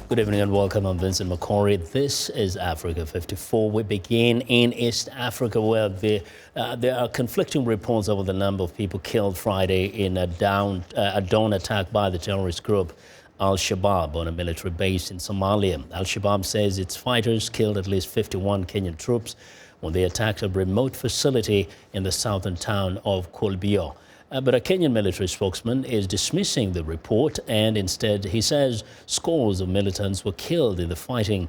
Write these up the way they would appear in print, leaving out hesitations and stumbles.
Good evening and welcome. I'm Vincent McCory. This is Africa 54. We begin in East Africa, where there are conflicting reports over the number of people killed Friday in a dawn attack by the terrorist group Al-Shabaab on a military base in Somalia. Al-Shabaab says its fighters killed at least 51 Kenyan troops when they attacked a remote facility in the southern town of Kolbio. But a Kenyan military spokesman is dismissing the report, and instead he says scores of militants were killed in the fighting.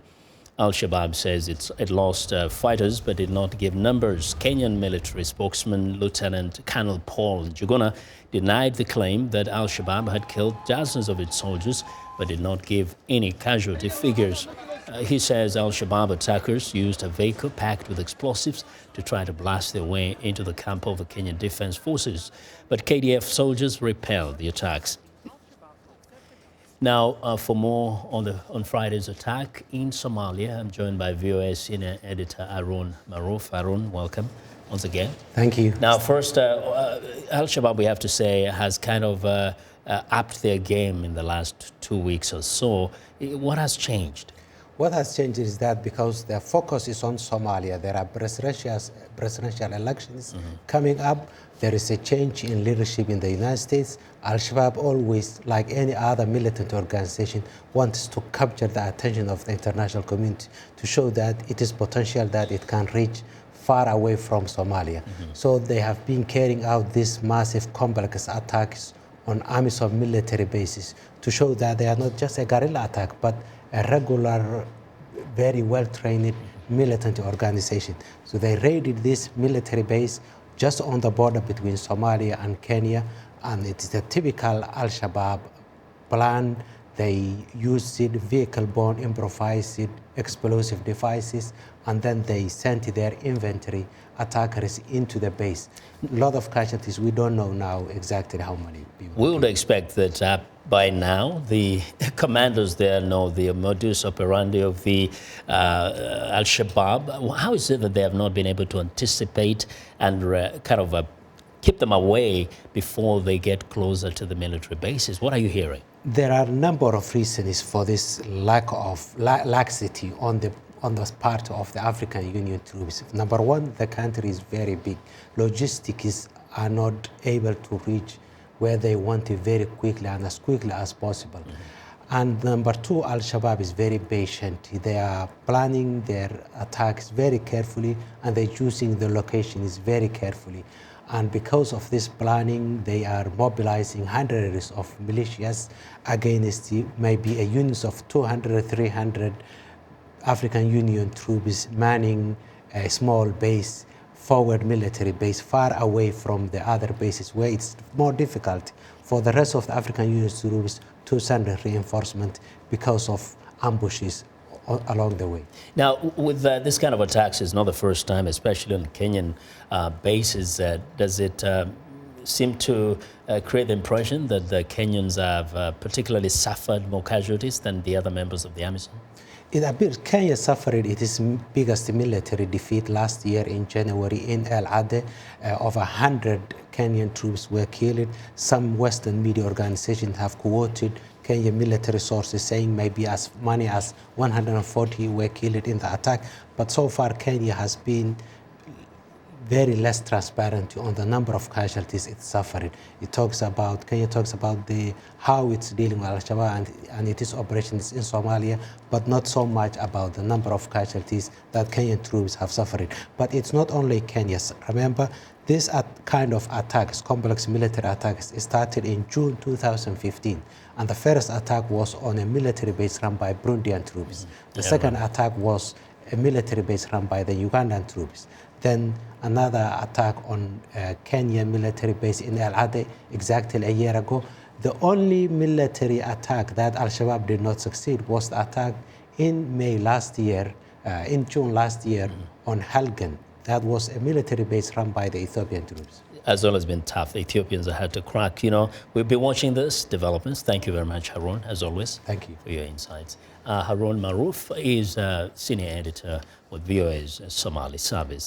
Al-Shabaab says it lost fighters but did not give numbers. Kenyan military spokesman Lieutenant Colonel Paul Njuguna denied the claim that Al-Shabaab had killed dozens of its soldiers but did not give any casualty figures. He says Al-Shabaab attackers used a vehicle packed with explosives to try to blast their way into the camp of the Kenyan Defense Forces, but KDF soldiers repelled the attacks. Now, for more on Friday's attack in Somalia, I'm joined by VOA senior editor Harun Maruf. Harun, welcome once again. Thank you. Now, first, Al-Shabaab, we have to say, has kind of upped their game in the last 2 weeks or so. What has changed? What has changed is that because their focus is on Somalia, there are presidential elections coming up. There is a change in leadership in the United States. Al-Shabaab always, like any other militant organization, wants to capture the attention of the international community to show that it is potential that it can reach far away from Somalia. So they have been carrying out these massive complex attacks on AMISOM military bases to show that they are not just a guerrilla attack, but a regular, very well-trained militant organization. So they raided this military base just on the border between Somalia and Kenya, and it is a typical Al-Shabaab plan. They used vehicle-borne improvised explosive devices, and then they sent their infantry attackers into the base. A lot of casualties. We don't know now exactly how many people. We would expect that by now the commanders there know the modus operandi of the Al-Shabaab. How is it that they have not been able to anticipate and keep them away before they get closer to the military bases? What are you hearing? There are a number of reasons for this lack of laxity on the part of the African Union troops. Number one, the country is very big. Logistics are not able to reach where they want it very quickly and as quickly as possible. And number two, Al-Shabaab is very patient. They are planning their attacks very carefully, and they're choosing the locations very carefully. And because of this planning, they are mobilizing hundreds of militias against maybe a unit of 200, 300 African Union troops manning a small base, forward military base, far away from the other bases where it's more difficult for the rest of the African Union troops to send reinforcement because of ambushes along the way. Now, with this kind of attacks, it's not the first time, especially on Kenyan bases. Does it seem to create the impression that the Kenyans have particularly suffered more casualties than the other members of the AMISOM? It appears Kenya suffered its biggest military defeat last year in January in El Ade. Over 100 Kenyan troops were killed. Some Western media organizations have quoted Kenyan military sources saying maybe as many as 140 were killed in the attack. But so far, Kenya has been very less transparent on the number of casualties it suffered. Kenya talks about how it's dealing with Al-Shabaab and its operations in Somalia, but not so much about the number of casualties that Kenyan troops have suffered. But it's not only Kenya. Remember, this kind of attacks, complex military attacks, started in June 2015. And the first attack was on a military base run by Burundian troops. The second attack was a military base run by the Ugandan troops. Then another attack on a Kenyan military base in El Ade exactly a year ago. The only military attack that Al-Shabaab did not succeed was the attack in June last year on Helgen. That was a military base run by the Ethiopian troops. As well as been tough. The Ethiopians have had to crack. We'll be watching this developments. Thank you very much, Harun, as always. Thank you for your insights. Harun Maruf is senior editor with VOA's Somali service.